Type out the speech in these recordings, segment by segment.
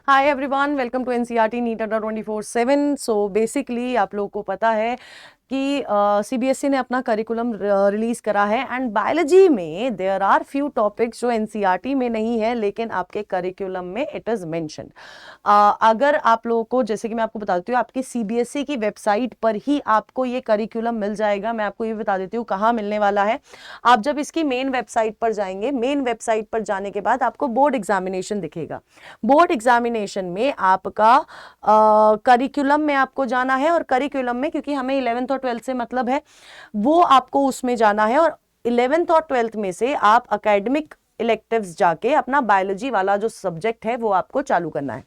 Hi everyone, welcome to NCERT NEET Adda 24/7। So basically आप लोगों को पता है कि सीबीएसई ने अपना करिकुलम रिलीज करा है एंड बायोलॉजी में देयर आर फ्यू टॉपिक्स जो एनसीईआरटी में नहीं है लेकिन आपके करिकुलम में इट इज मेंशन्ड। अगर आप लोगों को, जैसे कि मैं आपको बता देती हूँ, आपकी सीबीएसई की वेबसाइट पर ही आपको ये करिकुलम मिल जाएगा। मैं आपको ये बता देती हूँ कहाँ मिलने वाला है। आप जब इसकी मेन वेबसाइट पर जाएंगे, मेन वेबसाइट पर जाने के बाद आपको बोर्ड एग्जामिनेशन दिखेगा। बोर्ड एग्जामिनेशन में आपका करिकुलम में आपको जाना है और करिकुलम में, क्योंकि हमें 11th और 12th से मतलब है, वो आपको उसमें जाना है और 11th और 12th में से आप एकेडमिक इलेक्टिव्स जाके अपना बायोलॉजी वाला जो सब्जेक्ट है वो आपको चालू करना है।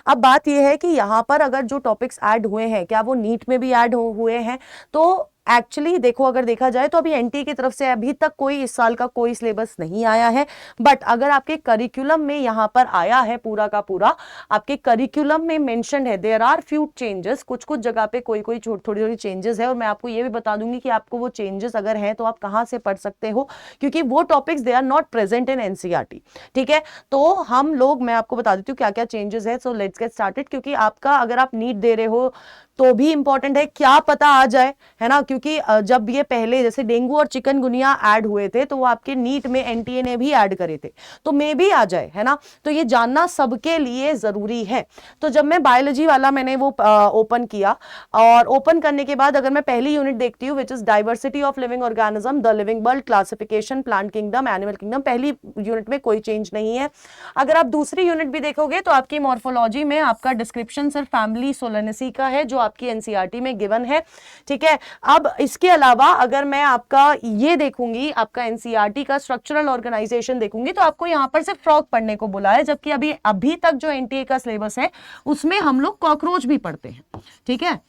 अब बात यह है कि यहां पर अगर जो टॉपिक्स ऐड हुए हैं, क्या वो नीट में भी ऐड हुए हैं? तो एक्चुअली देखो, अगर देखा जाए तो अभी एनटीए की तरफ से अभी तक कोई इस साल का कोई सिलेबस नहीं आया है, बट अगर आपके करिकुलम में यहां पर आया है पूरा का पूरा, आपके करिकुलम में मेंशन है, देयर आर फ्यू चेंजेस, कुछ कुछ जगह पे कोई कोई थोड़ी थोड़ी चेंजेस है। और मैं आपको ये भी बता दूंगी कि आपको वो चेंजेस अगर हैं तो आप कहां से पढ़ सकते हो, क्योंकि वो topics they are not present in NCERT. ठीक है, तो हम लोग, मैं आपको बता देती हूँ क्या क्या चेंजेस है। So let's get started. क्योंकि आपका, अगर आप नीट दे रहे हो तो भी इंपॉर्टेंट है, क्या पता आ जाए, है ना। क्योंकि जब ये पहले जैसे डेंगू और चिकनगुनिया ऐड हुए थे तो वो आपके नीट में एनटीए ने भी ऐड करे थे, तो मे भी आ जाए, है ना। तो ये जानना सबके लिए जरूरी है। तो जब मैं बायोलॉजी वाला मैंने वो ओपन किया, और ओपन करने के बाद अगर मैं पहली यूनिट देखती हूँ which is diversity of living organism, the living world, classification, plant kingdom, animal kingdom, पहली यूनिट में कोई चेंज नहीं है। अगर आप दूसरी यूनिट भी देखोगे तो आपकी मॉर्फोलॉजी में आपका डिस्क्रिप्शन सिर्फ फैमिली सोलेनेसी का है जो आपकी एनसीईआरटी में गिवन है। ठीक है, अब इसके अलावा अगर मैं आपका ये देखूंगी, आपका एनसीईआरटी का स्ट्रक्चरल ऑर्गेनाइजेशन देखूंगी, तो आपको यहां पर सिर्फ फ्रॉग पढ़ने को बोला है, जबकि अभी तक जो एनटीए का सिलेबस है उसमें हम लोग कॉकरोच भी पढ़ते हैं। ठीक है,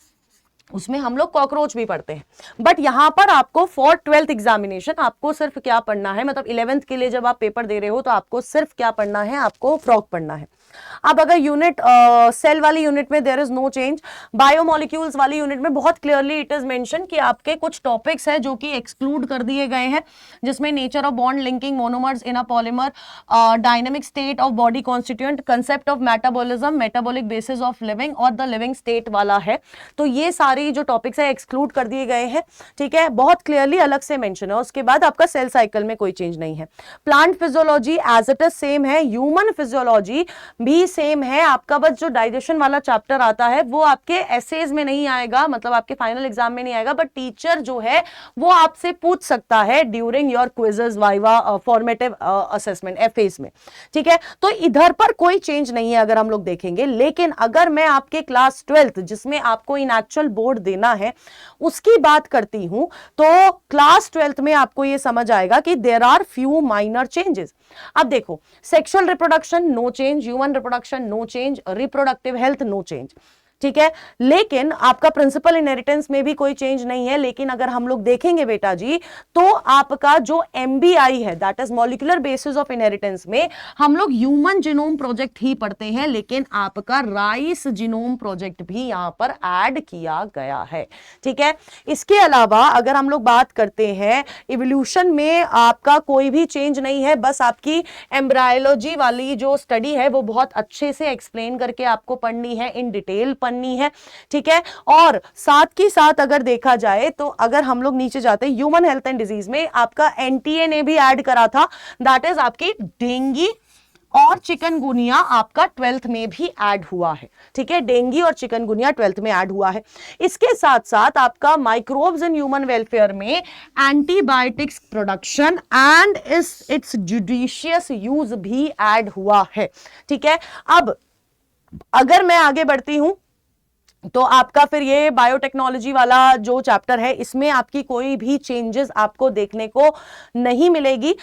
उसमें हम लोग कॉकरोच भी पढ़ते हैं, बट यहां पर आपको फॉर 12th एग्जामिनेशन आपको सिर्फ क्या पढ़ना है, मतलब 11th के लिए जब आप पेपर दे रहे हो तो आपको सिर्फ क्या पढ़ना है, आपको फ्रॉग पढ़ना है। अब अगर यूनिट सेल वाली यूनिट में there is no change, biomolecules वाली यूनिट में बहुत क्लियरली इट इज मेंशन कि आपके कुछ टॉपिक्स हैं जो कि एक्सक्लूड कर दिए गए हैं, जिसमें nature of bond linking monomers in a polymer, dynamic state of body constituent, concept of metabolism, metabolic basis of living और द लिविंग स्टेट वाला है। तो ये सारी जो टॉपिक्स है एक्सक्लूड कर दिए गए हैं। ठीक है, बहुत क्लियरली अलग से मेंशन है। उसके बाद आपका सेल साइकिल में कोई चेंज नहीं है। Plant physiology as it is same है, ह्यूमन फिजियोलॉजी भी सेम है। आपका बस जो डाइजेशन वाला चैप्टर आता है वो आपके एसेज में नहीं आएगा, मतलब आपके फाइनल एग्जाम में नहीं आएगा, बट टीचर जो है वो आपसे पूछ सकता है during your quizzes, viva, formative assessment, FS में। ठीक है, तो इधर पर कोई चेंज नहीं है अगर हम लोग देखेंगे। लेकिन अगर मैं आपके क्लास 12th जिसमें आपको इन एक्चुअल बोर्ड देना है उसकी बात करती हूं, तो क्लास 12th में आपको यह समझ आएगा कि there are few minor changes. अब देखो, sexual reproduction no change, human reproduction no change, reproductive health no change. ठीक है, लेकिन आपका प्रिंसिपल इनहेरिटेंस में भी कोई चेंज नहीं है। लेकिन अगर हम लोग देखेंगे बेटा जी, तो आपका जो एमबीआई है, that is molecular basis of inheritance में, हम लोग ह्यूमन जीनोम प्रोजेक्ट ही पढ़ते हैं, लेकिन आपका राइस जीनोम प्रोजेक्ट भी यहां पर ऐड किया गया है। ठीक है, इसके अलावा अगर हम लोग बात करते हैं इवोल्यूशन में, आपका कोई भी चेंज नहीं है। बस आपकी एम्ब्रायोलॉजी वाली जो स्टडी है वो बहुत अच्छे से एक्सप्लेन करके आपको पढ़नी है, इन डिटेल पढ़नी है। ठीक है, और साथ की साथ अगर देखा जाए तो अगर हम लोग नीचे जाते हैं ह्यूमन हेल्थ एंड डिजीज में, आपका एनटीए ने भी ऐड करा था, दैट इज आपकी डेंगू और चिकनगुनिया आपका 12th में भी ऐड हुआ है। ठीक है, डेंगू और चिकनगुनिया 12th में ऐड हुआ है। इसके साथ साथ आपका माइक्रोब्स इन ह्यूमन वेलफेयर में antibiotics production and it's judicious use भी ऐड हुआ है। ठीक है, अब अगर मैं आगे बढ़ती हूं तो आपका फिर ये बायोटेक्नोलॉजी वाला जो चैप्टर है, इसमें आपकी कोई भी चेंजेस आपको देखने को नहीं मिलेगी।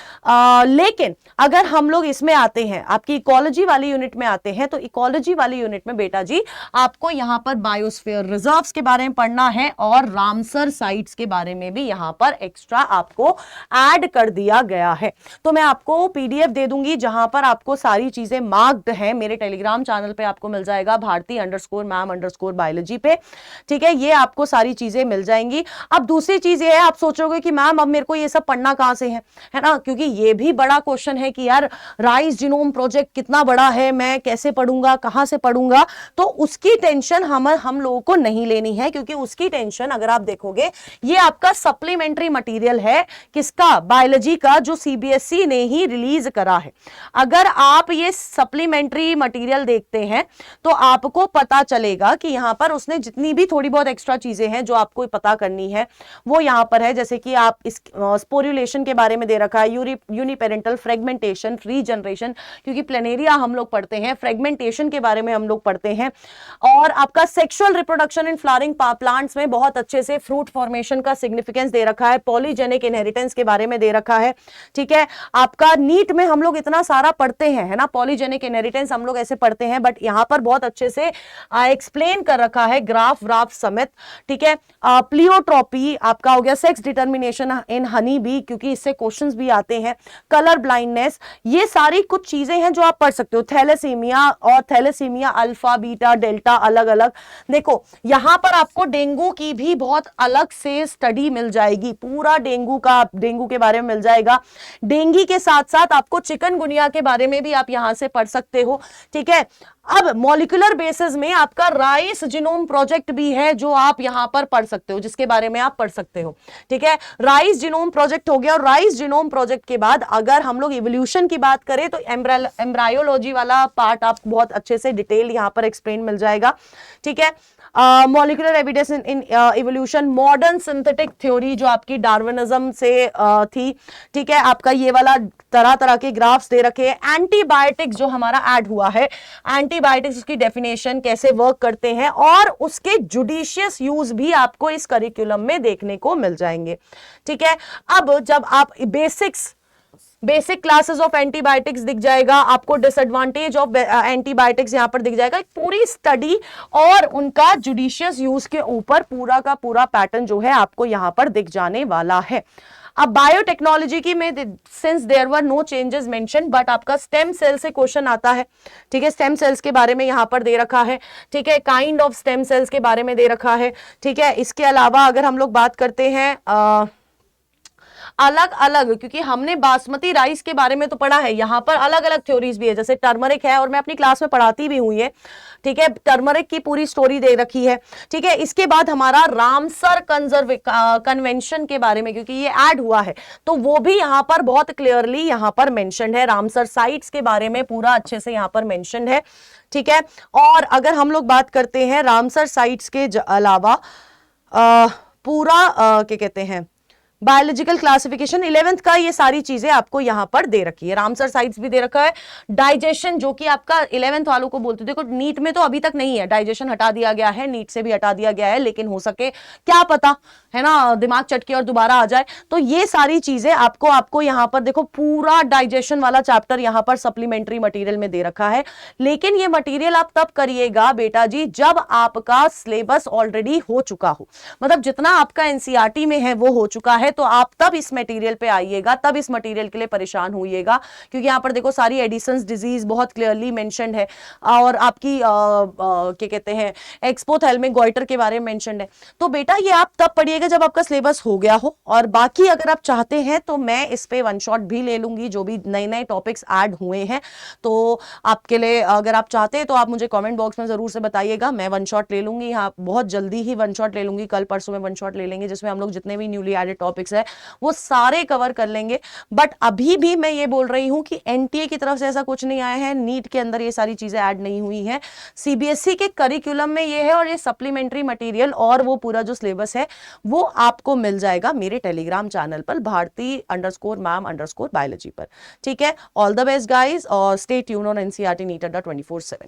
लेकिन अगर हम लोग इसमें आते हैं, आपकी इकोलॉजी वाली यूनिट में आते हैं, तो इकोलॉजी वाली यूनिट में बेटा जी आपको यहां पर बायोस्फीयर रिजर्व्स के बारे में पढ़ना है और रामसर साइट्स के बारे में भी यहां पर एक्स्ट्रा आपको ऐड कर दिया गया है। तो मैं आपको पीडीएफ दे दूंगी जहां पर आपको सारी चीजें मार्क्ड हैं। मेरे टेलीग्राम चैनल पे आपको मिल जाएगा, भारती_मैम_बायो बायोलॉजी पे, ठीक है, ये आपको सारी चीजें मिल जाएंगी। अब दूसरी चीज ये है, आप सोचोगे कि मैम अब मेरे को ये सब पढ़ना कहां से है ना, क्योंकि ये भी बड़ा क्वेश्चन है कि यार राइस जीनोम प्रोजेक्ट कितना बड़ा है, मैं कैसे पढ़ूंगा, कहां से पढ़ूंगा। तो उसकी टेंशन हम लोगों को नहीं लेनी है, क्योंकि उसकी टेंशन अगर आप देखोगे ये आपका सप्लीमेंट्री मटेरियल है, किसका, बायोलॉजी का, जो सीबीएसई ने ही रिलीज करा है। अगर आप ये सप्लीमेंट्री मटेरियल देखते हैं तो आपको पता चलेगा कि यहां पर उसने जितनी भी थोड़ी बहुत एक्स्ट्रा चीजें हैं जो आपको पता करनी है वो यहां पर है। जैसे कि आप इस स्पोरुलेशन के बारे में दे रखा है, यूनिपेरेंटल फ्रेगमेंटेशन, रीजनरेशन, क्योंकि प्लेनेरिया हम लोग पढ़ते हैं, फ्रेगमेंटेशन के बारे में हम लोग पढ़ते हैं, और आपका sexual reproduction in flowering plants में बहुत अच्छे से फ्रूट फॉर्मेशन का सिग्निफिकेंस दे रखा है, पॉलीजेनिक इनहेरिटेंस के बारे में दे रखा है, ठीक है। आपका नीट में हम लोग इतना सारा पढ़ते हैं, है ना, पॉलीजेनिक इनहेरिटेंस हम लोग ऐसे पढ़ते हैं, बट यहां पर बहुत अच्छे से एक्सप्लेन कर रखा है ग्राफ व्राफ समेत, ठीक है। प्लियोट्रॉपी आपका हो गया, sex determination in honey bee, क्योंकि इससे क्वेश्चंस भी आते हैं, कलर ब्लाइंडनेस, ये सारी कुछ चीजें हैं जो आप पढ़ सकते हो। थैलेसीमिया और थैलेसीमिया अल्फा बीटा डेल्टा अलग अलग, देखो यहां पर आपको डेंगू की भी बहुत अलग से स्टडी मिल जाएगी, पूरा डेंगू के बारे में मिल जाएगा। डेंगू के साथ साथ आपको चिकनगुनिया के बारे में भी आप यहां से पढ़ सकते हो, ठीक है। अब मॉलिक्यूलर बेसिस में आपका राइस जीनोम प्रोजेक्ट भी है जो आप यहां पर पढ़ सकते हो, जिसके बारे में आप पढ़ सकते हो, ठीक है। राइस जीनोम प्रोजेक्ट हो गया, और राइस जीनोम प्रोजेक्ट के बाद अगर हम लोग इवोल्यूशन की बात करें तो एम्ब्रायोलॉजी वाला पार्ट आपको बहुत अच्छे से डिटेल यहां पर एक्सप्लेन मिल जाएगा, ठीक है। Molecular evidence in evolution, modern synthetic theory जो आपकी डार्विनिज्म से थी, ठीक है। आपका ये वाला तरह तरह के ग्राफ्स दे रखे हैं। एंटीबायोटिक्स जो हमारा ऐड हुआ है, एंटीबायोटिक्स की डेफिनेशन कैसे वर्क करते हैं, और उसके जुडिशियस यूज भी आपको इस करिकुलम में देखने को मिल जाएंगे, ठीक है। अब जब आप बेसिक क्लासेस ऑफ एंटीबायोटिक्स दिख जाएगा, आपको डिसएडवांटेज ऑफ एंटीबायोटिक्स यहां पर दिख जाएगा, एक पूरी स्टडी और उनका जुडिशियस यूज के ऊपर पूरा का पूरा पैटर्न जो है आपको यहां पर दिख जाने वाला है। अब बायोटेक्नोलॉजी की में since there were no changes mention, but आपका स्टेम सेल से क्वेश्चन आता है, ठीक है। स्टेम सेल्स के बारे में यहां पर दे रखा है, ठीक है, काइंड ऑफ स्टेम सेल्स के बारे में दे रखा है, ठीक है। इसके अलावा अगर हम लोग बात करते हैं अलग अलग, क्योंकि हमने बासमती राइस के बारे में तो पढ़ा है, यहां पर अलग अलग थ्योरीज भी है, जैसे टर्मरिक है, और मैं अपनी क्लास में पढ़ाती भी हुई है, ठीक है। टर्मरिक की पूरी स्टोरी दे रखी है, ठीक है। इसके बाद हमारा रामसर कन्वेंशन के बारे में, क्योंकि ये ऐड हुआ है, तो वो भी यहां पर बहुत क्लियरली यहां पर मेंशन्ड है, रामसर साइट्स के बारे में पूरा अच्छे से यहां पर मेंशन्ड है, ठीक है। और अगर हम लोग बात करते हैं रामसर साइट्स के अलावा पूरा क्या कहते हैं, बायोलॉजिकल क्लासिफिकेशन 11th का, ये सारी चीजें आपको यहां पर दे रखी है। रामसर साइट्स भी दे रखा है, डाइजेशन जो कि आपका 11th वालों को बोलते, देखो नीट में तो अभी तक नहीं है, डाइजेशन हटा दिया गया है, नीट से भी हटा दिया गया है, लेकिन हो सके क्या पता, है ना, दिमाग चटके और दोबारा आ जाए। तो ये सारी चीजें आपको यहां पर देखो, पूरा डाइजेशन वाला चैप्टर यहां पर सप्लीमेंट्री मटेरियल में दे रखा है। लेकिन ये मटेरियल आप तब करिएगा बेटा जी जब आपका सिलेबस ऑलरेडी हो चुका हो, मतलब जितना आपका एनसीईआरटी में है वो हो चुका है, तो आप तब इस मटेरियल पे आइएगा, तब इस मटेरियल के लिए परेशान होइएगा, क्योंकि यहां पर देखो सारी एडिसन्स डिजीज बहुत क्लियरली मेंशन्ड है, और आपकी क्या कहते हैं एक्सपोथैल्मिक गॉइटर के बारे में मेंशन्ड है। तो बेटा ये आप तब पढ़िएगा जब आपका सिलेबस हो गया हो, और बाकी अगर आप चाहते हैं तो मैं इस पे वन शॉट भी ले लूंगी, जो भी नए नए टॉपिक्स ऐड हुए हैं, तो आपके लिए अगर आप चाहते हैं तो आप मुझे कमेंट बॉक्स में जरूर से बताइएगा, मैं वन शॉट ले लूंगी, हाँ बहुत जल्दी ही वन शॉट ले लूंगी, कल परसों में वन शॉट ले लेंगे, जिसमें हम लोग जितने भी न्यूली एडेड टॉपिक्स है वो सारे कवर कर लेंगे। बट अभी भी मैं ये बोल रही हूं कि एनटीए की तरफ से ऐसा कुछ नहीं आया है, नीट के अंदर ये सारी चीजें ऐड नहीं हुई हैं, सीबीएसई के करिकुलम में ये है, और ये सप्लीमेंट्री मटेरियल और वो पूरा जो सिलेबस है वो आपको मिल जाएगा मेरे टेलीग्राम चैनल पर भारती_मैम_बायोलॉजी पर, ठीक है। ऑल द बेस्ट गाइज, और stay tune on NCERT NEET Adda 24/7।